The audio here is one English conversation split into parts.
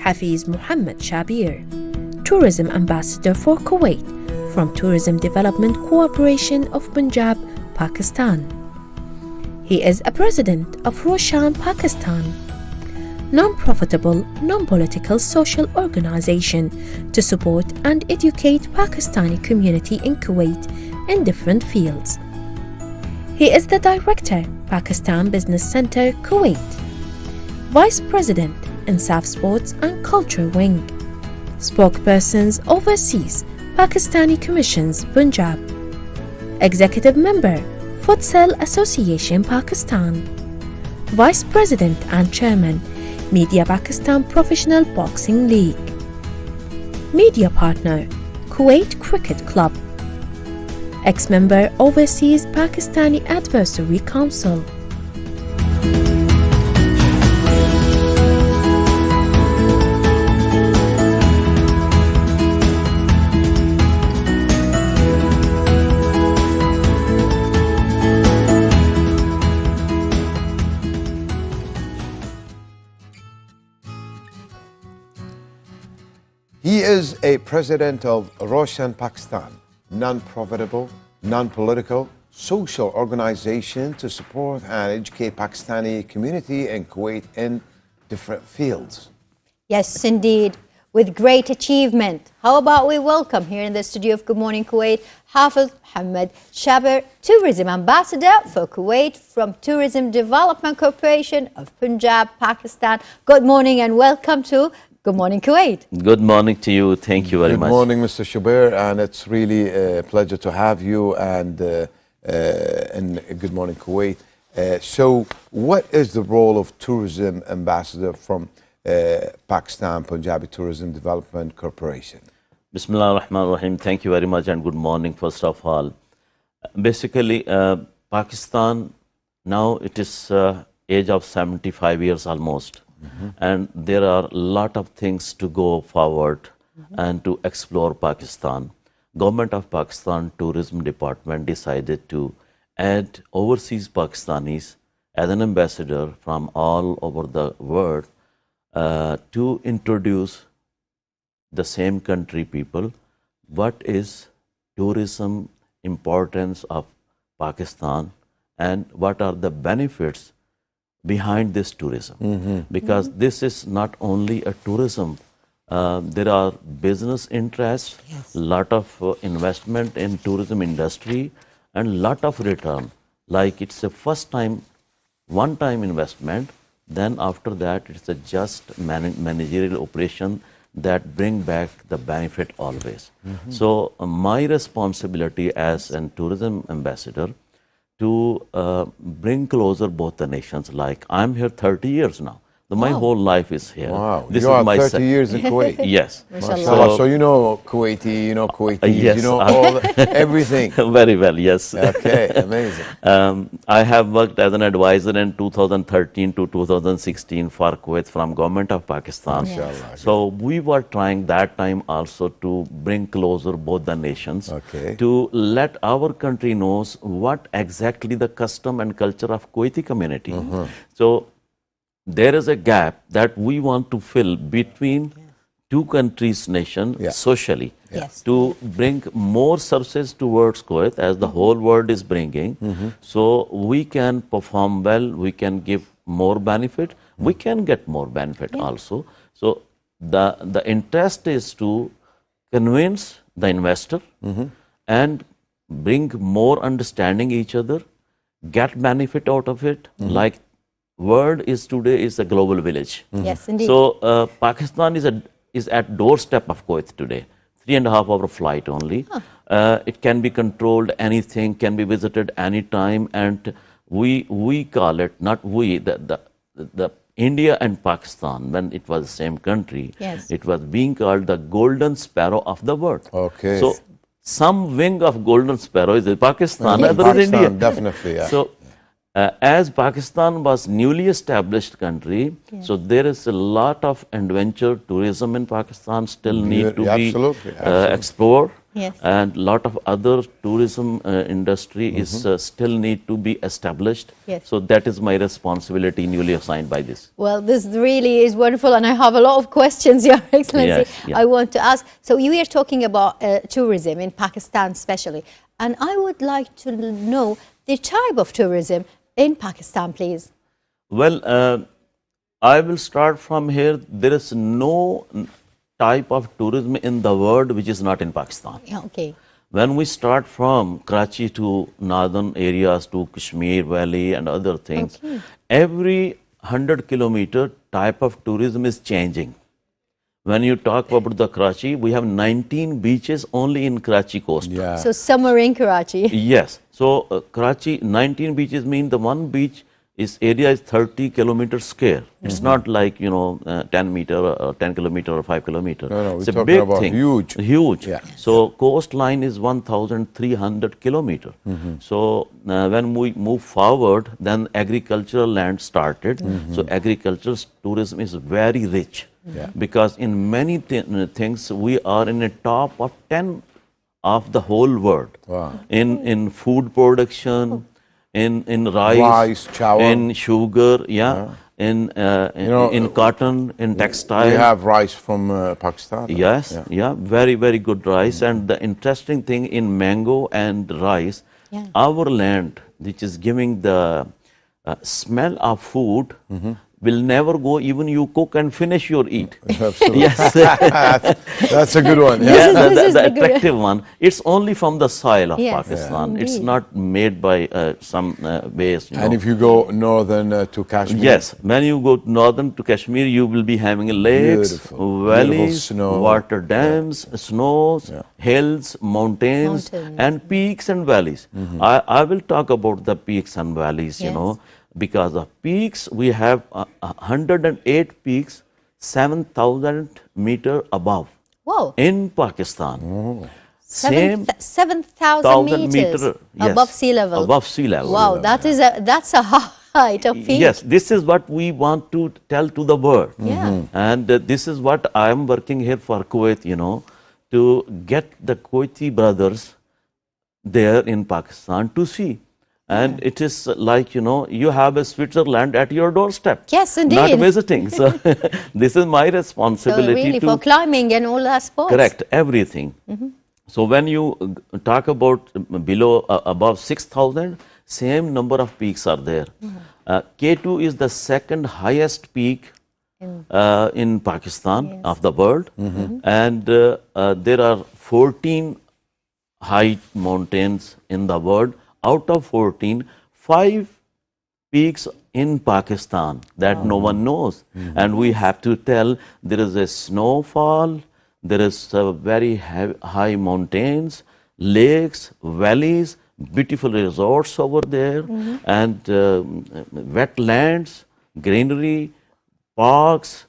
Hafiz Muhammad Shabbir, Tourism Ambassador for Kuwait from Tourism Development Corporation of Punjab, Pakistan. He is a president of Roshan Pakistan, non-profitable, non-political social organization to support and educate Pakistani community in Kuwait in different fields. He is the director, Pakistan Business Center, Kuwait, vice president in SAF Sports and Culture Wing, spokespersons overseas, Pakistani Commissions, Punjab, executive member, Futsal Association, Pakistan, vice president and chairman, Media Pakistan Professional Boxing League, media partner, Kuwait Cricket Club, ex-member, Overseas Pakistani Advisory Council. He is a president of Roshan Pakistan, non-profitable, non-political, social organization to support and educate Pakistani community in Kuwait in different fields. Yes, indeed, with great achievement. How about we welcome here in the studio of Good Morning Kuwait, Hafiz Muhammad Shabbir, Tourism Ambassador for Kuwait from Tourism Development Corporation of Punjab, Pakistan. Good morning and welcome to Good Morning Kuwait. Good morning to you. Thank you very much. Good morning, Mr. Shabbir, and it's really a pleasure to have you and in Good Morning Kuwait. So what is the role of Tourism Ambassador from Pakistan Punjabi Tourism Development Corporation? Bismillah ar-Rahman ar-Rahim. Thank you very much and good morning first of all. Basically, Pakistan now it is age of 75 years almost. And there are a lot of things to go forward and to explore Pakistan. Government of Pakistan Tourism Department decided to add overseas Pakistanis as an ambassador from all over the world to introduce the same country people what is tourism importance of Pakistan and what are the benefits behind this tourism, because this is not only a tourism, there are business interests, lot of investment in tourism industry and lot of return. Like it's a first time, one time investment, then after that it's a just managerial operation that bring back the benefit always. So my responsibility as a tourism ambassador to bring closer both the nations. Like I'm here 30 years now. My whole life is here. Wow, this you is are my 30 years in Kuwait. Yes. So you know Kuwaiti, you know Kuwaitis, yes, you know all everything. Very well, yes. Okay, amazing. I have worked as an advisor in 2013 to 2016 for Kuwait from Government of Pakistan. So we were trying that time also to bring closer both the nations, to let our country knows what exactly the custom and culture of Kuwaiti community. So there is a gap that we want to fill between two countries' nation socially to bring more services towards Kuwait as the whole world is bringing. So we can perform well, we can give more benefit, we can get more benefit also. So the interest is to convince the investor and bring more understanding each other, get benefit out of it. Like world is today is a global village. Yes, indeed. So Pakistan is at doorstep of Kuwait today. 3.5 hour flight only. It can be controlled, anything can be visited anytime, and we call it, not we, the India and Pakistan, when it was the same country, it was being called the golden sparrow of the world. So some wing of golden sparrow is Pakistan, other is India. Definitely, yeah. So as Pakistan was newly established country, so there is a lot of adventure tourism in Pakistan still need to be explored. Yes. and lot of other tourism industry is still need to be established. Yes. So that is my responsibility newly assigned by this. Well, this really is wonderful, and I have a lot of questions, Your Excellency, Yes, yeah. I want to ask. So we are talking about tourism in Pakistan especially, and I would like to know the type of tourism in Pakistan, please. Well, I will start from here. There is no type of tourism in the world which is not in Pakistan. Yeah, okay. When we start from Karachi to northern areas to Kashmir Valley and other things, Okay. every 100-kilometer type of tourism is changing. When you talk about the Karachi, we have 19 beaches only in Karachi coast. Yeah. So somewhere in Karachi. Yes. So Karachi, 19 beaches mean the one beach is area is 30 kilometers square. It's not like 10 meter or 10 kilometer or 5 kilometer. No, It's we're a talking big about thing. huge. Huge. Yeah. So coastline is 1,300 kilometer. So when we move forward, then agricultural land started. So agricultural tourism is very rich. Yeah. Because in many things we are in the top of 10 of the whole world. Wow. In food production, in Rice, chawar. in sugar, in cotton, in textile. We have rice from Pakistan. Yes, very, very good rice. And the interesting thing in mango and rice, our land, which is giving the smell of food, will never go even you cook and finish your eat. Absolutely. Yes. That's a good one. Yeah. Yes, This is the the good- attractive one. It's only from the soil of Yes, Pakistan. It's indeed. not made by some waste. And if you go northern to Kashmir, Yes, when you go northern to Kashmir, you will be having lakes, Beautiful. valleys, Beautiful snow. water dams, snows, hills, mountains, Mountains. and peaks and valleys. I will talk about the peaks and valleys, Yes. because of peaks, we have 108 peaks, 7,000 meter above Wow. in Pakistan. Same 7,000 meters yes, above sea level. Above sea level. Wow, that's a height of peak. Yes, this is what we want to tell to the world. Yeah. And this is what I am working here for Kuwait, to get the Kuwaiti brothers there in Pakistan to see. And it is like, you have a Switzerland at your doorstep. Yes, indeed. Not visiting. So this is my So responsibility really to for climbing and all that sports. correct everything. So when you talk about below, above 6,000, same number of peaks are there. K2 is the second highest peak in Pakistan of the world. And there are 14 high mountains in the world. Out of 14, 5 peaks in Pakistan that no one knows. And we have to tell there is a snowfall, there is very high mountains, lakes, valleys, beautiful resorts over there, and wetlands, greenery, parks,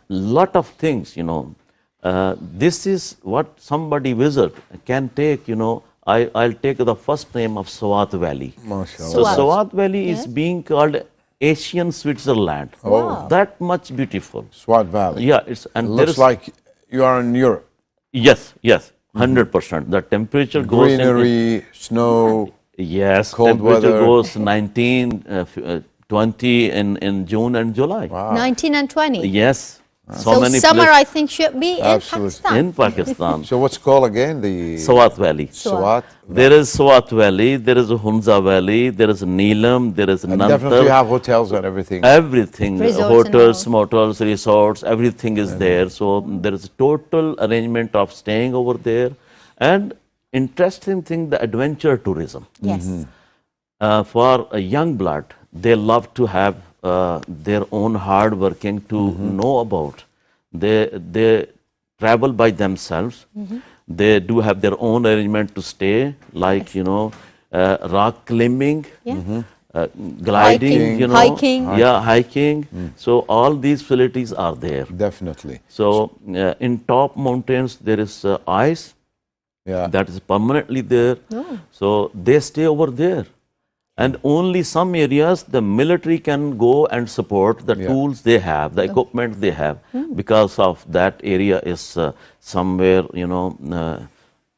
lot of things, this is what somebody visit can take, I'll take the first name of Swat Valley. MashaAllah. So Swat. Swat Valley is being called Asian Switzerland. Wow. That much beautiful. Swat Valley. Yeah, it's and there Looks is like you are in Europe. yes, 100%. The temperature goes Greenery, snow. yes, cold temperature weather. goes 19, 20 in June and July. Wow. 19 and 20. Yes, So many summer, places I think, should be Absolutely. in Pakistan. in Pakistan. So what's called again? The Swat Valley. Swat. There is Swat Valley, there is Hunza Valley, there is Neelam, there is And definitely Nantar. have hotels and everything. Everything, Resorts and hotels, all. motels, resorts, everything is there. So there is a total arrangement of staying over there. And interesting thing, the adventure tourism. Yes. For a young blood, they love to have their own hard working to know about. They travel by themselves. They do have their own arrangement to stay, like, rock climbing, gliding, Hiking. Yeah, hiking. So all these facilities are there. Definitely. So in top mountains, there is ice Yeah. that is permanently there. So they stay over there. And only some areas the military can go and support the tools they have, the equipment they have, because of that area is somewhere,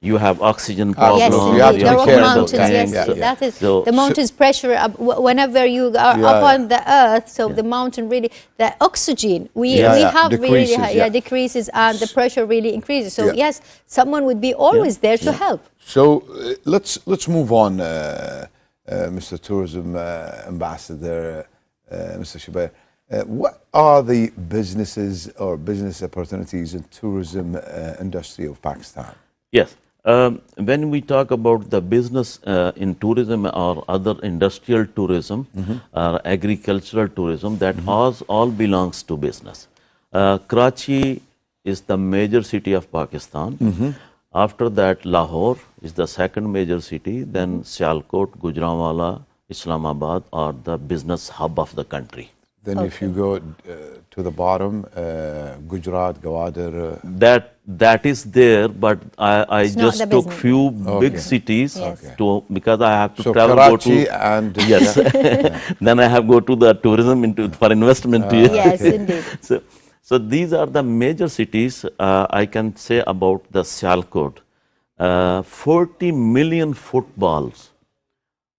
you have oxygen Yes, problems. indeed. you have to The be Rocky careful. Mountains, Yeah, yes, yeah, yeah. that is So- the mountains pressure whenever you are Yeah, up yeah. on the earth. So the mountain really, the oxygen we Yeah, have really decreases, yeah. decreases, and the pressure really increases. So Yeah. yes, someone would be always there to help. So let's move on, Mr. Tourism Ambassador, Mr. Shabbir. What are the businesses or business opportunities in tourism industry of Pakistan? Yes. When we talk about the business in tourism or other industrial tourism or agricultural tourism, that all belongs to business. Karachi is the major city of Pakistan. After that, Lahore is the second major city. Then Sialkot, Gujranwala, Islamabad are the business hub of the country. Then if you go to the bottom, Gujarat, Gwadar. That is there, but I It's not just the took business. few big Okay. cities Yes. to because I have to So travel Karachi go to and yes. Then I have go to the tourism into for investment. Yes, indeed. So these are the major cities. I can say about the Sialkot. 40 million footballs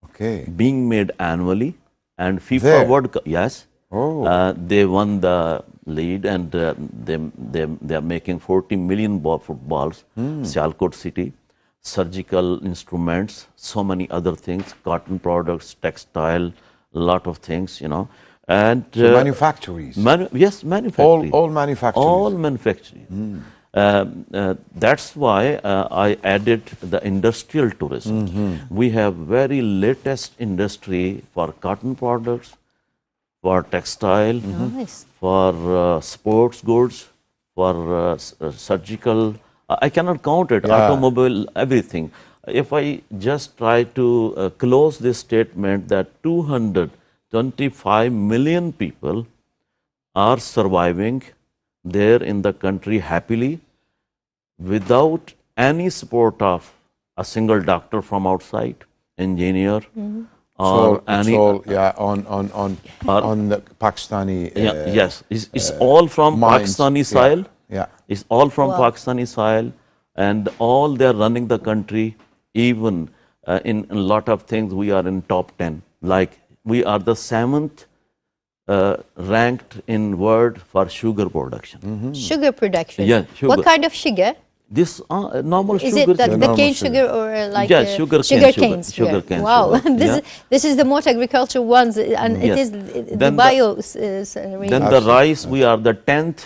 Okay. being made annually, and FIFA There? World Cup. Yes. Oh. They won the lead, and they are making 40 million footballs. Sialkot city, surgical instruments, so many other things, cotton products, textile, lot of things, and So manufactories. yes, manufacturing. All manufactories. All manufacturing. That's why I added the industrial tourism. We have very latest industry for cotton products, for textile, Nice. for sports goods, for surgical. I cannot count it. Automobile, everything. If I just try to close this statement that 225 million people are surviving there in the country happily without any support of a single doctor from outside, engineer, or It's any. all on the Pakistani. Yes, it's all from mines. Pakistani soil. Yeah. It's all from Wow. Pakistani soil, and all they're running the country. Even in a lot of things, we are in top 10. Like we are the 7th ranked in world for sugar production. Sugar production. Yeah, sugar. What kind of sugar? This normal Is sugar. it the normal cane sugar. sugar or like Yeah, sugar cane sugar. canes? Sugar cane Wow, sugar, this yeah. this is the most agricultural ones, and it Yes. is the Then bio. Then the rice, we are the 10th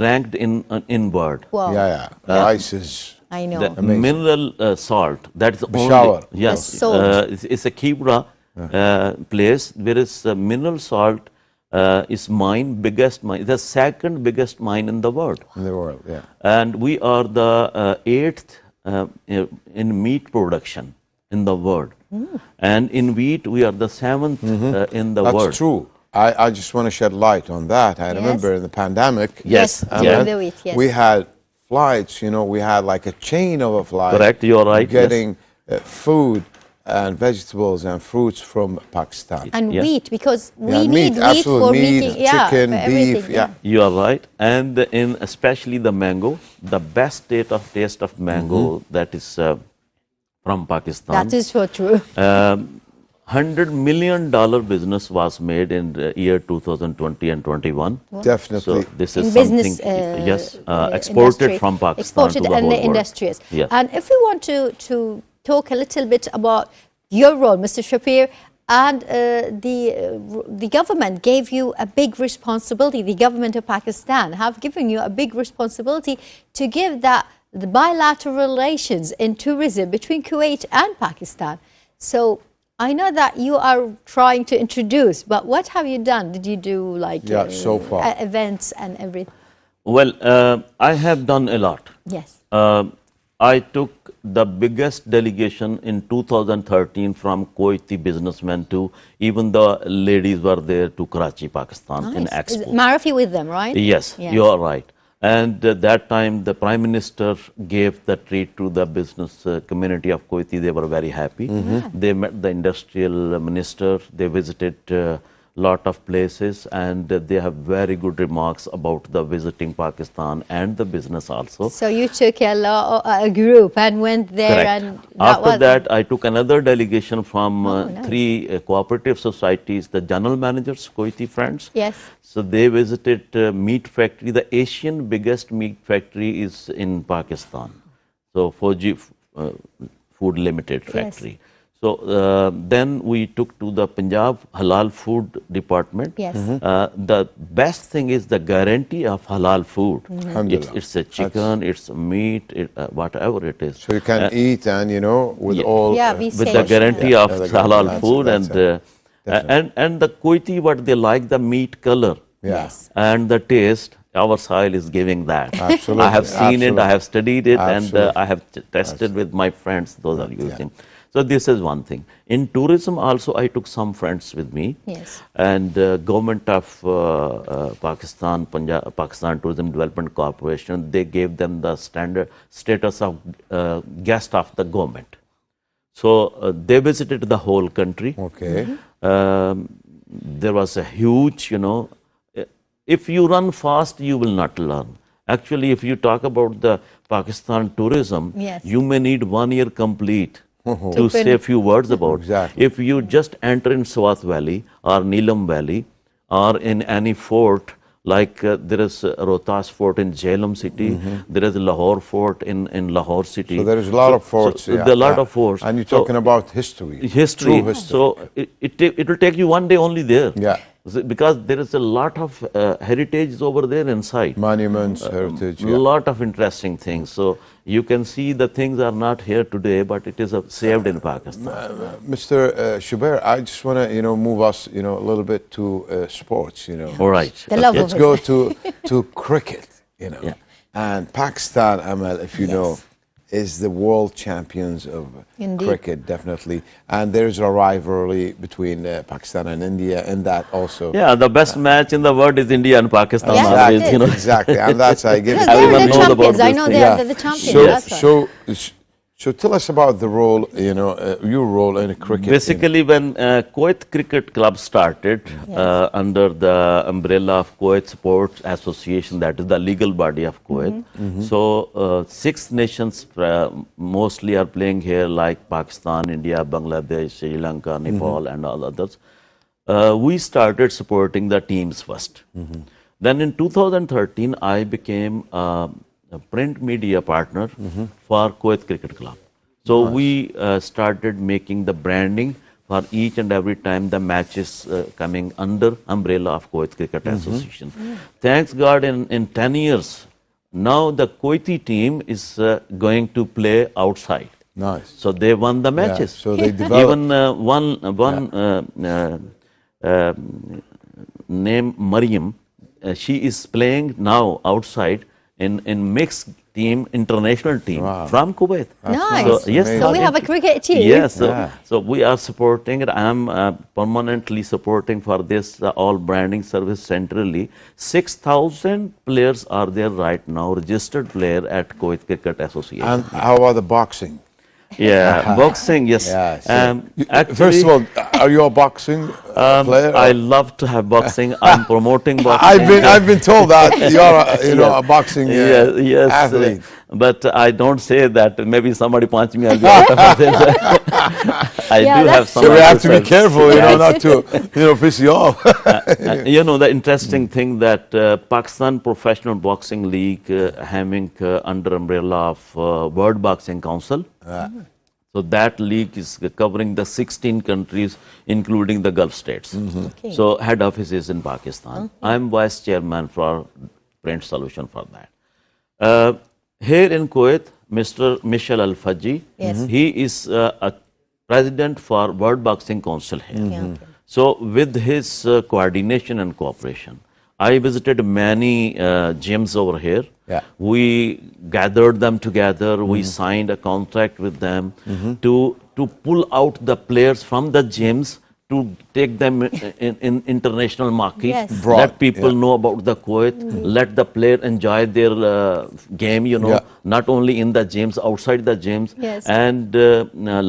ranked in world. Wow, Yeah. Rice is. I know. The mineral salt, that's the Peshawar. only. Yes, The salt. it's a Kibra place. There is mineral salt is biggest mine, the second biggest mine in the world. In the world, yeah. And we are the 8th in meat production in the world. And in wheat, we are the 7th in the That's world. true. I just want to shed light on that. I remember in the pandemic. Yes, during yeah. the wheat. Yes. We had flights, we had like a chain of a flight. Correct, you're right, yes. Getting food and vegetables and fruits from Pakistan. and Yeah. wheat, because we Yeah, need meat, wheat absolute for meat, making chicken, for beef, everything, yeah. You are right. And in especially the mango, the best taste of mango that is from Pakistan. That is so true. $100 million business was made in the year 2020 and 21. Definitely. So this is In something, business, yes, exported industry, from Pakistan exported to the and whole the world. industries. Yeah. And if we want to talk a little bit about your role, Mr. Shabbir, and the government gave you a big responsibility. The government of Pakistan have given you a big responsibility to give the bilateral relations in tourism between Kuwait and Pakistan. So I know that you are trying to introduce, but what have you done? Did you do like so far. events and everything? Well, I have done a lot. Yes. I took the biggest delegation in 2013 from Kuwaiti businessmen to even the ladies were there to Karachi, Pakistan in Nice. Is Expo. Marafi with them, right? Yes, Yeah. you are right. And that time the Prime Minister gave the treat to the business community of Kuwaiti. They were very happy. They met the industrial minister. They visited lot of places, and they have very good remarks about the visiting Pakistan and the business also. So you took a group and went there. Correct. And After that, I took another delegation from nice. 3 cooperative societies, the general managers, Kuwaiti friends. Yes. So they visited meat factory. The Asian biggest meat factory is in Pakistan. So Fuji Food Limited factory. So then we took to the Punjab Halal Food Department. Yes. The best thing is the guarantee of halal food. Alhamdulillah. It's a chicken, it's a meat, whatever it is. So you can eat and, you know, with all... Yeah, we With say the guarantee Yeah, of the halal guarantee. food, That's it. and the Kuwaiti, what they like, the meat color Yes. and the taste. Our soil is giving that. Absolutely, I have seen it, I have studied it, and Absolutely. I have tested with my friends. Those are using. So this is one thing. In tourism also, I took some friends with me. Yes. And government of Pakistan, Pakistan Tourism Development Corporation, they gave them the standard status of guest of the government. So they visited the whole country. Okay. There was a huge, you know, if you run fast, you will not learn. Actually, if you talk about the Pakistan tourism, Yes. you may need 1 year complete to say a few words about. Exactly. If you just enter in Swat Valley or Neelam Valley or in any fort, like there is Rohtas Fort in Jhelum city, there is Lahore Fort in Lahore city. So there is a lot of forts. There are a lot of forts. And you're So- talking about history. History. True history. So it will take you 1 day only there. Yeah. Because there is a lot of heritage over there inside. Monuments, heritage. A Yeah. lot of interesting things. So you can see the things are not here today, but it is saved in Pakistan. Mr. Shabbir, I just want to, you know, move us, you know, a little bit to sports, you know. All right. The love Let's of go it. to cricket, you know. Yeah. And Pakistan, Amal, if you know, is the world champions of Indeed. cricket, definitely. And there's a rivalry between Pakistan and India in that also. Yeah, the best match in the world is India and Pakistan. Yeah, always, it is. you know. Exactly. And that's, I give Yeah, it they're Everyone the knows about champions. I this know thing. they're the champions. So, that's why. so tell us about the role, you know, your role in cricket. Basically, when Kuwait Cricket Club started under the umbrella of Kuwait Sports Association, that is the legal body of Kuwait. So 6 nations mostly are playing here, like Pakistan, India, Bangladesh, Sri Lanka, Nepal, and all others. We started supporting the teams first. Then in 2013, I became a print media partner for Kuwait Cricket Club. So we started making the branding for each and every time the matches coming under umbrella of Kuwait Cricket Association. Thanks God, in 10 years, now the Kuwaiti team is going to play outside. Nice. So they won the matches. so they developed. Even one named Mariam, she is playing now outside in mixed team, international team from Kuwait. Nice. So, yes, So we have a cricket team. Yes, so, Yeah. so we are supporting it. I am permanently supporting for this all branding service centrally. 6,000 players are there right now, registered player at Kuwait Cricket Association. And how about the boxing? Yeah, boxing, yes. Yeah, so Actually, first of all, are you a boxing player? I love to have boxing. I'm promoting boxing. I've been told that you are a boxing yes, athlete. But I don't say that. Maybe somebody punch me. I'll be out of it. I Yeah, do that's have some. So we have to be exercise. careful, you know, not to piss you off. You know, the interesting thing that Pakistan Professional Boxing League having under umbrella of World Boxing Council. So that league is covering the 16 countries, including the Gulf states. Okay. So head office is in Pakistan. I'm vice chairman for print solution for that. Here in Kuwait, Mr. Michel Al-Faji, he is a president for World Boxing Council here. Yeah, okay. So with his coordination and cooperation, I visited many gyms over here. Yeah. We gathered them together. We signed a contract with them to pull out the players from the gyms to take them in international market. Yes. Broad, Let people yeah. know about the Kuwait. Let the player enjoy their game, you know, Yeah. not only in the gyms, outside the gyms. Yes. And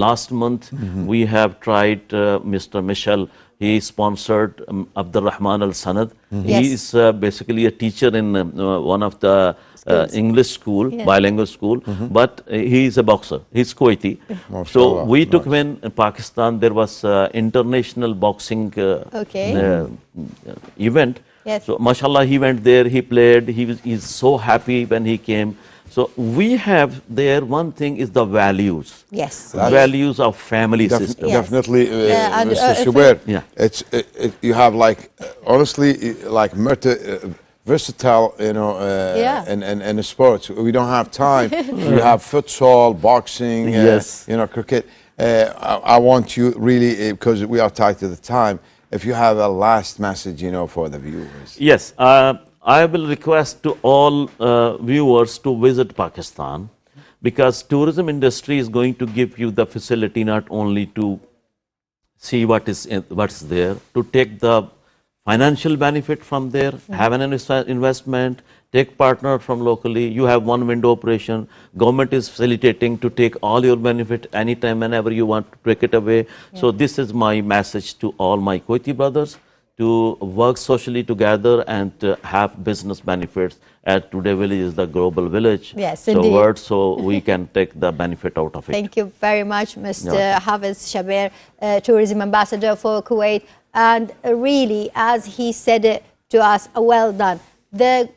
last month we have tried Mr. Michel. He sponsored Abdurrahman Al-Sanad. Yes. He is basically a teacher in one of the English school, Yeah. bilingual school, but he is a boxer. He's Kuwaiti. Mashallah, So we took nice. him in Pakistan. There was international boxing Okay. event. Yes. So mashallah, he went there, he played, he's so happy when he came. So we have there, one thing is the values. Yes. Values of family system. Yes. Definitely, Yeah, and, Mr. if Shabbir. Yeah. You have like honestly like versatile, you know, Yeah. in sports. We don't have time. We have futsal, boxing, Yes. you know, cricket. I want you really, because we are tight to the time. If you have a last message, you know, for the viewers. Yes, I will request to all viewers to visit Pakistan, because tourism industry is going to give you the facility not only to see what's there, to take the financial benefit from there, have an investment, take partner from locally. You have one window operation. Government is facilitating to take all your benefit anytime, whenever you want to take it away. So this is my message to all my Kuwaiti brothers, to work socially together and to have business benefits, as today village is the global village. Yes, so indeed. so we can take the benefit out of it. Thank you very much, Mr. Yeah. Hafiz Shabbir, Tourism Ambassador for Kuwait. And really, as he said it to us, well done. The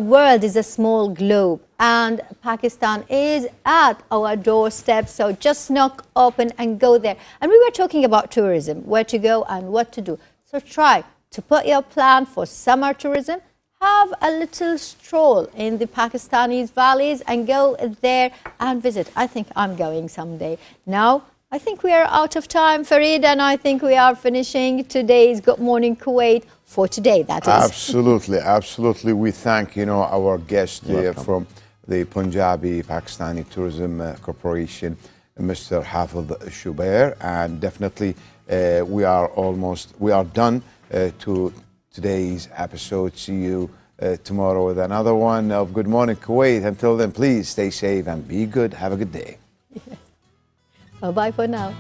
world is a small globe, and Pakistan is at our doorstep. So just knock open and go there. And we were talking about tourism, where to go and what to do. So try to put your plan for summer tourism. Have a little stroll in the Pakistani valleys and go there and visit. I think I'm going someday. Now, I think we are out of time, Farid, and I think we are finishing today's Good Morning Kuwait for today, that is. Absolutely, absolutely. We thank, you know, our guest from the Punjabi Pakistani Tourism Corporation, Mr. Hafiz Shabbir, and definitely we are done to today's episode. See you tomorrow with another one of Good Morning Kuwait. Until then, please stay safe and be good. Have a good day. Bye-bye for now.